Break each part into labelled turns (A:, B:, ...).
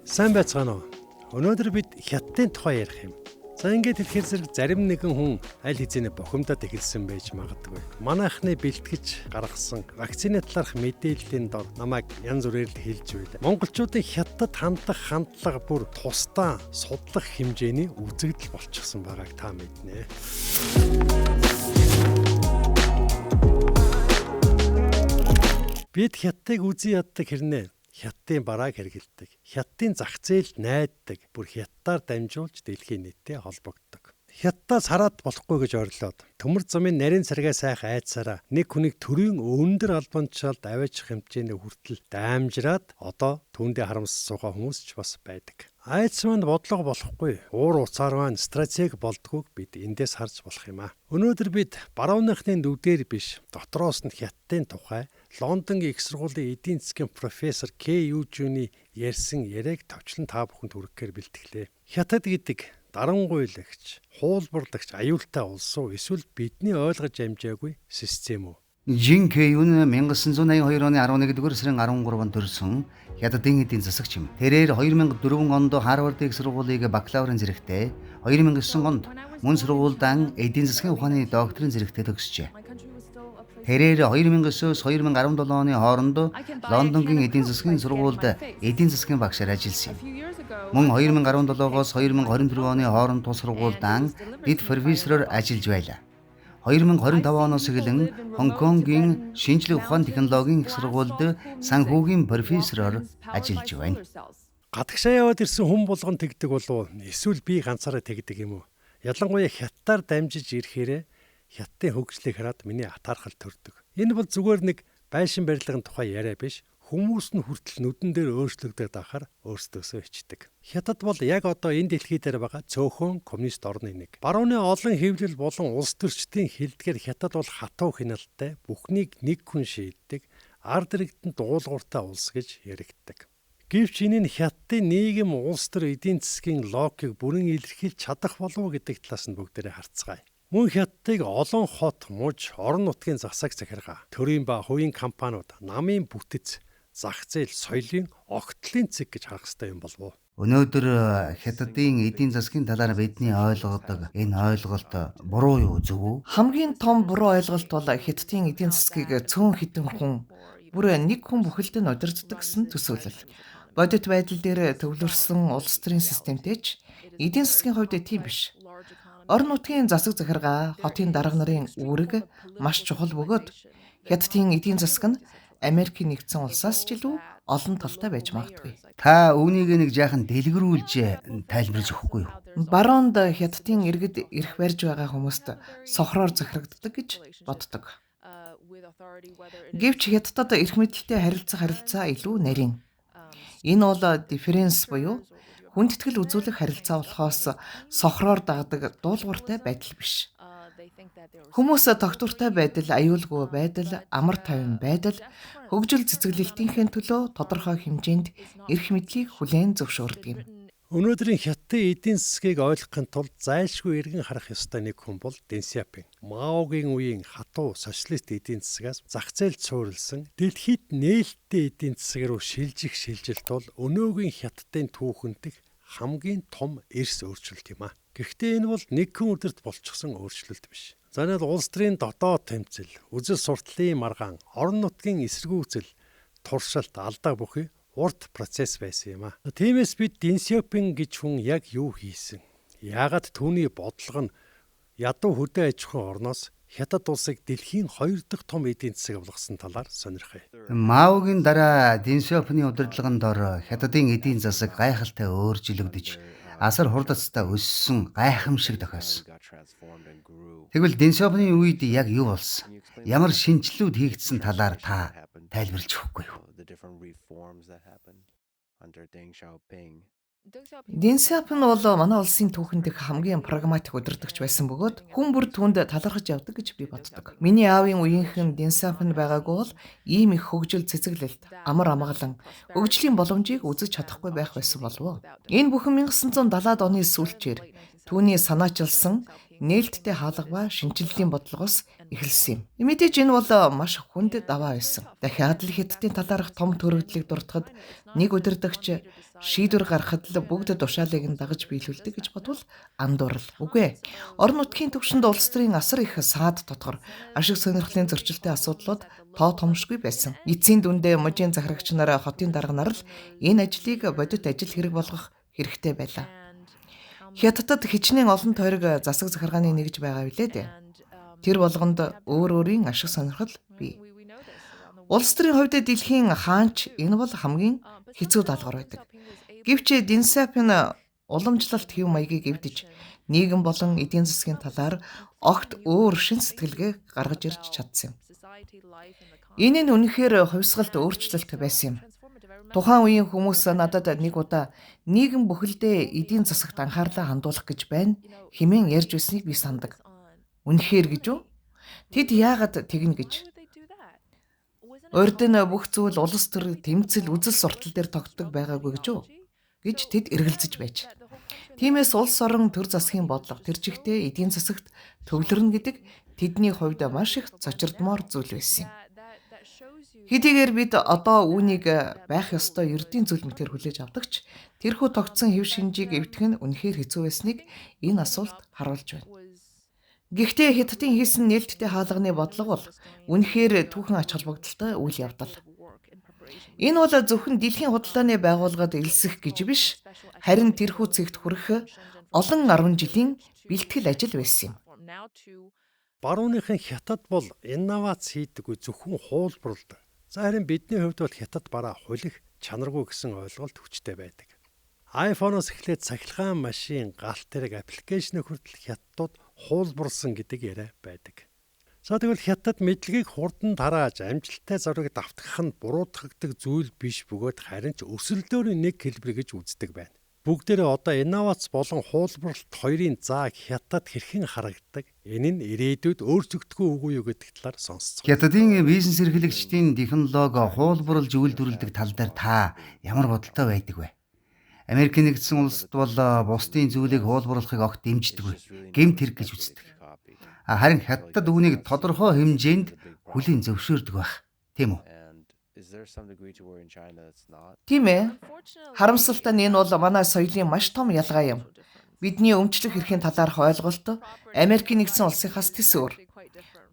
A: Сайн байцгаана уу? Өнөөдөр бид хятадын тухай ярих юм. За ингээд хэлэхээр зэрэг зарим нэгэн хүн аль хэзээ бохимдоод эхэлсэн байж магадгүй. Манайхны бэлтгэж гаргасан вакцины талаарх мэдээллийн дор намайг янз бүрээр л хэлж байд. Монголчуудын хятадд хандах хандлага бүр тусдаа судлах хэмжээний үзэгдэл болчихсон байгааг та мэднэ. Бид хятадыг үзий яддаг хэрнээ хятадын барааг хэрэгэлдэг. Хятадын зах зээлд найддаг. Бүр хятадаар дамжуулж дэлхийн нийтэд холбогддог. Хятадаас хараад болохгүй гэж орилоод төмөр замын нарийн царгаа сайхан айдсараа нэг хүнийг төрийн өндөр албанчаалд аваачих хэмжээний хүртэл даамжраад одоо түүндээ харамсаж суугаа хүмүүс ч бас байдаг. Айдс манд бодлого болохгүй. Уур уцаар маань стратеги болдгоог бид эндээс харж болох юм аа. Өнөөдөр бид барууныхны нүдээр биш, дотроос нь хятадын тухай Лондонгийн их сургуулийн эдийн засгийн профессор К. Южүний ярьсан яриаг товчлон та бүхэнд хүргэхээр бэлтгэлээ. Хятад гэдэг дарангуйлагч, хуулбарлагч аюултай улс уу эсвэл бидний ойлгож амжаагүй систем үү?
B: Жин Кэйүн 1982 оны 11-р сарын 13-нд төрсөн хятадын эдийн засагч юм. Тэрээр 2004 онд Харвардын их сургуулийг бакалаврын зэрэгтэй, 2009 онд мөн сургуульд эдийн засгийн ухааны докторийн зэрэгтэй төгсжээ. Тэрээр 2009-с 2017 оны хооронд Лондонгийн эдийн засгийн сургуульд эдийн засгийн багшаар ажилласан юм. Мөн 2017-оос 2024 оны хооронд тус сургуульд дэд профессороор ажиллаж байлаа. 2025 оноос эхлэн Хонконгийн шинжлэх ухааны технологийн их сургуульд санхүүгийн профессороор ажиллаж байна.
A: Гадагшаа яваад ирсэн хүн болгон тэгдэг болов уу? Эсвэл би ганцаараа тэгдэг юм уу? Ялангуяа хятадаар дамжиж ирэхээрээ хятадын хөгжлийг хараад миний атаархал төрдөг. Энэ бол зүгээр нэг байшин барилгын тухай яриа биш. Хүмүүс нь хүртэл нүдэн дээр өөрчлөгдөд ахаар өөрсдөөсөө ичдэг. Хятад бол яг одоо энэ дэлхий дээр байгаа цөөхөн коммунист орны нэг. Барууны олон хэвлэл болон улс төрчдийн хэлдгээр хятад бол хатуу хяналттай, бүхнийг нэг хүн шийддэг, ард иргэдэнд дуулууртай улс гэж яригддаг. Гэвч энэ нь хятадын нийгэм улс төр эдийн засгийн логикийг бүрэн илэрхийлж чадах болов уу гэдэг талаас нь бүгдээрээ харцгаая. Мөн хятадыг олон хот, муж, орон нутгийн засаг захиргаа, төрийн ба хувийн компаниуд, намын бүтэц, зах зээл, соёлын огтлын цэг гэж харах хэрэгтэй юм болов уу?
B: Өнөөдөр хятадын эдийн засгийн талаар бидний ойлгодог энэ ойлголт буруу юу, зөв үү?
C: Хамгийн том буруу ойлголт бол хятадын эдийн засгийг цөөн хідэн хүн бүр нэг хүн бүхэлд нь удирддаг гэсэн төсөөлөл. Бодит байдал дээр төвлөрсөн улс төрийн системтэй ч эдийн засгийн хувьд тийм биш. Орон нутгийн засаг захиргаа, хотын дарга нарын үүрэг маш чухал бөгөөд хятадын эдийн засаг нь Америкийн нэгдсэн улсаас ч илүү олон талтай байж магадгүй.
B: Та үүнийг нэг жаахан дэлгэрүүлж тайлбарлаж өгөхгүй юу?
C: Баруунд хятадын иргэд эрх барьж байгаа хүмүүст сохроор захирагддаг гэж боддог. Гэвч хятадд эрх мэдэлтэй харилцаа илүү нарийн. Энэ бол дифференс буюу хүндэтгэл үзүүлэх харилцаа болохоос сохроор дагдаг дуулууртай байдал биш. Хүмүүс тогтвортой байдал, аюулгүй байдал, амар тайван байдал, хөгжил цэцэглэлтийнхээ төлөө тодорхой хэмжээнд эрх мэдлийг хүлээн зөвшөөрдөг юм.
A: Өнөөдрийн хятадын эдийн засгийг ойлгохын тулд зайлшгүй эргэн харах ёстой нэг хүн бол Дэн Сяопин. Маогийн үеийн хатуу социалист эдийн засгаас зах зээлд суурилсан, дэлхийд нээлттэй эдийн засаг руу шилжих шилжилт бол өнөөгийн хятадын түүхэнтэх хамгийн том эрс өөрчлөлт юм аа. Гэхдээ энэ бол нэг хүн өдөрт болчихсон өөрчлөлт биш. За нэг улс төрийн дотоод тэмцэл, үзэл сурталын маргаан, орон нутгийн эсэргүүцэл, туршилт, алдаа бүхий урт процесс байсан юм аа. Тиймээс бид Дэн Сяопин гэж хүн яг юу хийсэн? Яагаад түүний бодлого нь ядуу хөдөө аж ахуйн орноос хятад улсыг дэлхийн 2 дахь том эдийн засаг болгосон талаар сонирхъя.
B: Маогийн дараа Дэн Сяопины удирдлагын дор хятадын эдийн засаг гайхалтай өөрчлөгдөж асар хурдцтай өссөн гайхамшиг тохиосон. Тэгвэл Дэн Сяопины үед яг юу болсон? Ямар шинжилүүд хийгдсэн талаар та тайлбарлаж өгөхгүй юу?
C: Дэн Сяопин бол манай улсын түүхэнд хамгийн прагматик удирдагч байсан бөгөөд хүн бүр түүнд талархаж явдаг гэж би боддог. Миний аавын үеийнхэн Дэн Сяопин байгаагүй бол ийм их хөгжил цэцэглэлт, амар амгалан, хөгжлийн боломжийг үзэж чадахгүй байх байсан болов уу? Энэ бүхэн 1970-ад оны сүүлчээр түүний санаачилсан нээлттэй хаалга ба шинжиллийн бодлогоос эхэлсэн юм. Мэдээж энэ бол маш хүнд даваа байсан. Дахиад л Хятадын талаарх том төрөгдлийг дуртахад нэг удирдагч шийдвэр гаргахад л бүгд тушаалыг нь дагаж биелүүлдэг гэж бодвол андуурал. Үгүй ээ. Орон нутгийн түвшинд улс төрийн асар их саад дотгор ашиг сонирхлын зөрчилтэй асуудлууд тоо томшгүй байсан. Эцсийн дүндээ мужийн захирагч нар хотын дарга нар л энэ ажлыг бодит ажил хэрэг болгох хэрэгтэй байлаа. Хятадд хичнээн олон тойрог засаг захиргааны нэгж байгаа билээ дээ. Тэр болгонд өөр өөрийн ашиг сонирхол бий. Улс төрийн хувьд дэлхийн хаанч энэ бол хамгийн хэцүү даалгавар байдаг. Гэвч Дэн Сяопин уламжлалт хэв маягийг эвдэж нийгэм болон эдийн засгийн талаар огт өөр шин сэтгэлгээ гаргаж ирж чадсан юм. Энэ нь үнэхээр хувьсгалт өөрчлөлт байсан юм. Тухайн үеийн хүмүүс надад нэг удаа нийгэм бүхэлдээ эдийн засагт анхаарлаа хандуулах гэж байна хэмээн ярьж байсныг би сандаг. Үнэхээр гэж үү? Тэд яагаад тэгнэ гэж? Урд нь бүх зүйл улс төр тэмцэл үзэл суртал дээр тогтдог байгаагүй гэж үү? Гэж тэд эргэлзэж байж. Тиймээс улс орон төр засгийн бодлого тэр чигтээ эдийн засагт төвлөрнө гэдэг тэдний хувьд маш их цочирдмоор зүйл байсан юм. Хэдийгээр бид одоо үүнийг байх ёстой ердийн зүйл мэтэр хүлээж авдагч тэрхүү тогтсон хэв шинжийг эвдэх нь үнэхээр хэцүү байсныг энэ асуулт харуулж байна. Гэхдээ Хятадын хийсэн нээлттэй хаалганы бодлого бол үнэхээр түүхэн ач холбогдолтой үйл явдал. Энэ бол зөвхөн дэлхийн худалдааны байгууллагад элсэх гэж биш, харин тэрхүү цэгт хүрэх олон 10 жилийн бэлтгэл ажил байсан юм.
A: Барууныхын Хятад бол инновац хийдэггүй зөвхөн хуулбарлалт. За харин бидний хувьд бол Хятад бараа хулих чанаргүй гэсэн ойлголт хүчтэй байдаг. iPhone-оос эхлээд цахилгаан машин, галт тэрэг аппликейшн хүртэл Хятадууд хуулбарлсан гэдэг яриа байдаг. За тэгвэл Хятад мэдлэгийг хурдан тарааж амжилттай зургийг давтгах нь буруутгагддаг зүйл биш бөгөөд харин ч өсөлтөөрийн нэг хэлбэр гэж үздэг байна. Бүгдээрээ одоо инновац болон хуулбарлалт хоёрын зааг Хятад хэрхэн харагддаг? Энэ нь ирээдүйд өөрчлөгдөхгүй үгүй юу гэдэг талаар сонсцгоо.
B: Хятадын бизнес эрхлэгчдийн технологи хуулбарлаж үйлдвэрлэдэг тал дээр та ямар бодолтой байдаг вэ? Америк нэгдсэн улсад бол бусдын зүйлийг хуулбарлахыг огт дэмждэггүй. Гэмт хэрэг гэж үздэг. Харин Хятадд үүнийг тодорхой хэмжээнд хүлээн зөвшөөрдөг байх. Тийм үү?
C: Тийм ээ. Харамсалтай нь энэ бол манай соёлын маш том ялгаа юм. Бидний өмчлөх эрхийн талаарх ойлголт Америк нэгдсэн улсынхаас тис өөр.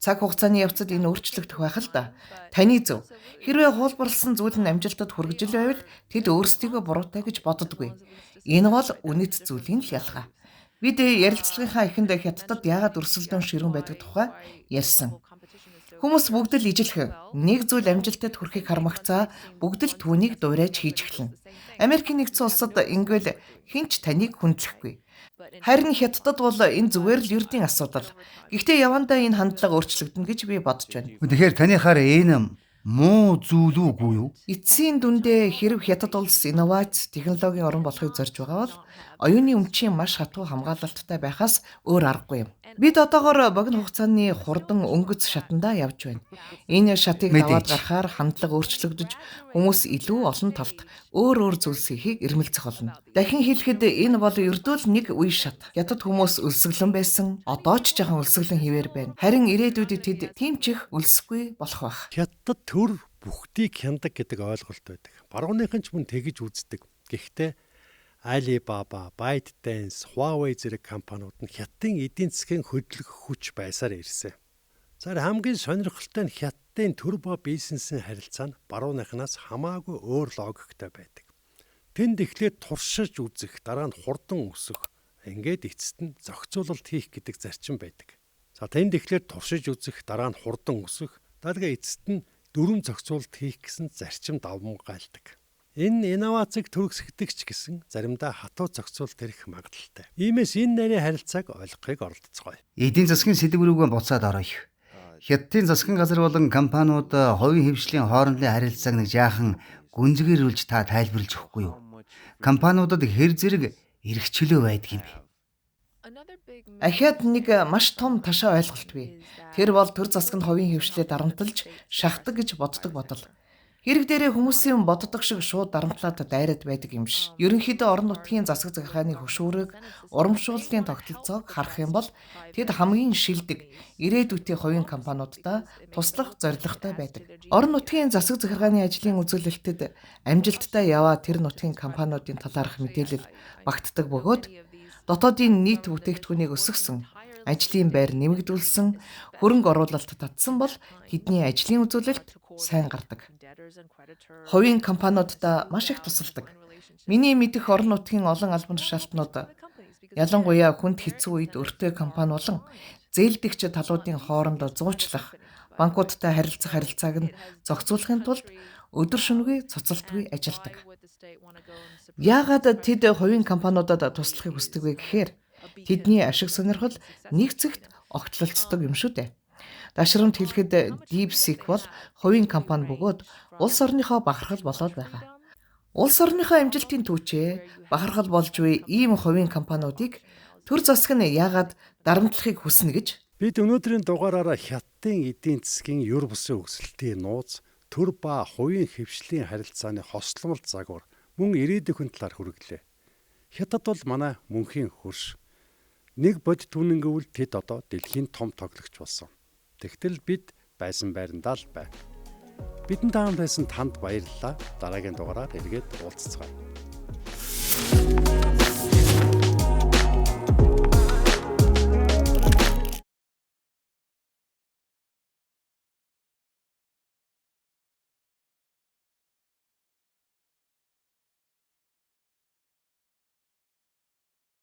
C: Цаг хугацааны явцад энэ өөрчлөгдөх байх л да. Таны зөв. Хэрвээ хуулбарлсан зүйл нь амжилтад хүргэж байвал тэд өөрсдийгөө буруутай гэж боддоггүй. Энэ бол үнэт зүйлийн л ялгаа. Бид ярилцлагынхаа эхэнд Хятадд яагаад өрсөлдөөн ширүүн байдаг тухай ярьсан. Хүмүүс бүгд л ижилхэн нэг зүйл амжилтад хүрэхийг хармагцаа бүгд л түүнийг дуурайж хийж эхэлнэ. Америк нэгдсэн улсад ингээл хинч таныг хүндлэхгүй. Харин Хятадд бол энэ зүгээр л ердийн асуудал. Гэхдээ явандаа энэ хандлага өөрчлөгдөнө гэж би бодож байна.
B: Тэгэхээр танихаар энэ муу зүйл үгүй юу?
C: Эцсийн дүндээ хэрв Хятад улс инновац технологийн орн болохыг зорж байгаа бол оюуны өмчийн маш хатуу хамгаалалттай байхаас өөр аргагүй юм. Бид одоогоор богино хугацааны хурдан өнгөц шатандаа явж байна. Энэ шатыг даваад гарахаар хандлага өөрчлөгдөж хүмүүс илүү олон талд өөр зүйлс хийхийг эрмэлзэх болно. Дахин хэлэхэд энэ бол ердөө л нэг үе шат. Хятад хүмүүс өлсгөлэн байсан, одоо ч жоохон өлсгөлэн хിവэр байна. Харин ирээдүйд тэд тийм ч их өлсөхгүй болох байх.
A: Хятад төр бүхтийг хяндаг гэдэг ойлголт байдаг. Барууныхан ч мөн тэгж үздэг. Гэхдээ Alibaba, ByteDance, Huawei зэрэг компаниуд нь Хятадын эдийн засгийн хөдөлгөх хүч байсаар ирсэн. За хамгийн сонирхолтой нь Хятадын төр ба бизнесийн харилцаа нь барууныхнаас хамаагүй өөр логиктой байдаг. Тэнд эхлээд туршиж үзэх, дараа нь хурдан өсөх, ингээд эцэст нь зохицуулалт хийх гэдэг зарчим байдаг. За тэнд эхлээд туршиж үзэх, дараа нь хурдан өсөх, дараагийн эцэст нь дөрвөн зохицуулалт хийх гэсэн зарчим давмгайлдаг. Энэ инновацийг төрөсгдөгч гэсэн заримдаа хатуу зохицуулалт ирэх магадлалтай. Иймээс энэ нарийн харилцааг ойлгохыг оролцгоё.
B: Эдийн засгийн сэдв рүүгээ буцаад оръё. Хятадын засгийн газар болон компаниуд хувийн хвшлийн хоорондын харилцааг нэг жаахан гүнзгийрүүлж та тайлбарлаж өгөхгүй юу? Компаниудад хэр зэрэг эрх чөлөө байдаг юм бэ?
C: Ахиад нэг маш том ташаа ойлголт бий. Тэр бол төр засаг нь хувийн хвшлээ дарамтлж шахдаг гэж боддог бодол. Хэрэг дээрээ хүмүүсийн боддог шиг шууд дарамтлаад дайраад байдаг юм биш. Ерөнхийдөө орон нутгийн засаг захиргааны хөшүүрэг, урамшууллын тогтолцоог харах юм бол тэд хамгийн шилдэг ирээдүйтэй хувийн компаниудаа туслах зорилготой байдаг. Орон нутгийн засаг захиргааны ажлын үзүүлэлтэд амжилттай яваа тэр нутгийн компаниудын талаарх мэдээлэл багтдаг бөгөөд дотоодын нийт бүтээгдэхүүнийг өсгсөн, ажлын байр нэмэгдүүлсэн, хөрөнгө оруулалт татсан бол тэдний ажлын үзүүлэлт сайн гардаг. Хувийн компаниудаа маш их тусалдаг. Миний мэдих орон нутгийн олон албан тушаалтнууд ялангуяа хүнд хэцүү үед өртөө компани болон зээлдэгч талуудын хооронд зуучлах, банкудтай харилцах харилцааг нь зохицуулахын тулд өдөр шөнөгүй цоцолтгүй ажилладаг. Яагаад тэд хувийн компаниудад туслахыг хүсдэг вэ гэхээр тэдний ашиг сонирхол нэг зэгт огтлолцдог юм шүү дээ. Дашрамт хэлэхэд DeepSeek бол хувийн компани бөгөөд улс орныхоо бахархал болоод байгаа. Улс орныхоо амжилтын түүчээ бахархал болж буй ийм хувийн компаниудыг төр засаг нь яагаад дарамтлахыг хүснэ гэж
A: Бид өнөөдрийн дугаараараа Хятадын эдийн засгийн юр бусын өсөлтийн нууц, төр ба хувийн хэвшлийн харилцааны хосломол загвар мөн ирээдүйн талаар хүргэлээ. Хятад бол манай мөнхийн хөрш. Нэг бодит үнэн гэвэл тэд одоо дэлхийн том тоглогч болсон. Тэгтэл бид байсан байрандаа л байна. Бидэнд таан байсан танд баярлалаа. Дараагийн дугаараар эргээд уулзцгаая.